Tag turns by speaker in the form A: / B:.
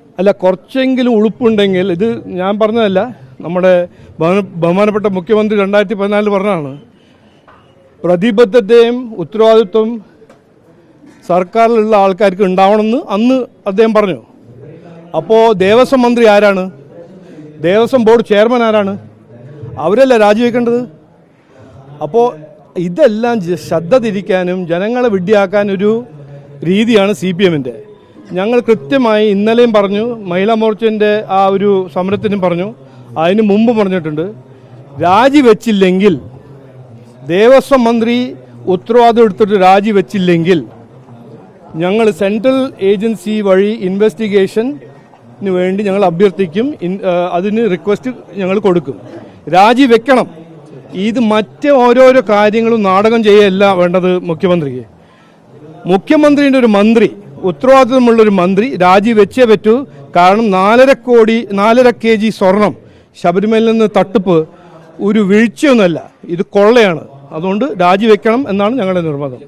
A: അല്ല, കുറച്ചെങ്കിലും ഉളുപ്പുണ്ടെങ്കിൽ, ഇത് ഞാൻ പറഞ്ഞതല്ല, നമ്മുടെ ബഹുമാനപ്പെട്ട മുഖ്യമന്ത്രി 2014 പറഞ്ഞതാണ്, പ്രതിബദ്ധതയും ഉത്തരവാദിത്വം സർക്കാരിലുള്ള ആൾക്കാർക്ക് ഉണ്ടാവണമെന്ന് അന്ന് അദ്ദേഹം പറഞ്ഞു. അപ്പോൾ ദേവസ്വം മന്ത്രി ആരാണ്? ദേവസ്വം ബോർഡ് ചെയർമാൻ ആരാണ്? അവരല്ല രാജിവെക്കേണ്ടത്. അപ്പോൾ ഇതെല്ലാം ശ്രദ്ധ തിരിക്കാനും ജനങ്ങളെ വിഡ്ഢിയാക്കാനൊരു രീതിയാണ് CPM-ൻ്റെ. ഞങ്ങൾ കൃത്യമായി ഇന്നലെയും പറഞ്ഞു, മഹിളാ മോർച്ചൻ്റെ ആ ഒരു സമരത്തിനും പറഞ്ഞു, അതിന് മുമ്പ് പറഞ്ഞിട്ടുണ്ട്, രാജിവെച്ചില്ലെങ്കിൽ, ദേവസ്വം മന്ത്രി ഉത്തരവാദിത്വം എടുത്തിട്ട് രാജിവെച്ചില്ലെങ്കിൽ ഞങ്ങൾ സെൻട്രൽ ഏജൻസി വഴി ഇൻവെസ്റ്റിഗേഷന് വേണ്ടി ഞങ്ങൾ അഭ്യർത്ഥിക്കും, അതിന് റിക്വസ്റ്റ് ഞങ്ങൾ കൊടുക്കും. രാജിവെക്കണം. ഇത് മറ്റ് ഓരോരോ കാര്യങ്ങളും നാടകം ചെയ്യല്ല വേണ്ടത് മുഖ്യമന്ത്രിക്ക്. മുഖ്യമന്ത്രിയുടെ ഒരു മന്ത്രി, ഉത്തരവാദിത്വമുള്ളൊരു മന്ത്രി രാജിവെച്ചേ പറ്റൂ. കാരണം 4.5 kg സ്വർണം ശബരിമലയിൽ നിന്ന് തട്ടിപ്പ് ഒരു വീഴ്ചയൊന്നുമല്ല, ഇത് കൊള്ളയാണ്. അതുകൊണ്ട് രാജിവെക്കണം എന്നാണ് ഞങ്ങളുടെ നിർബന്ധം.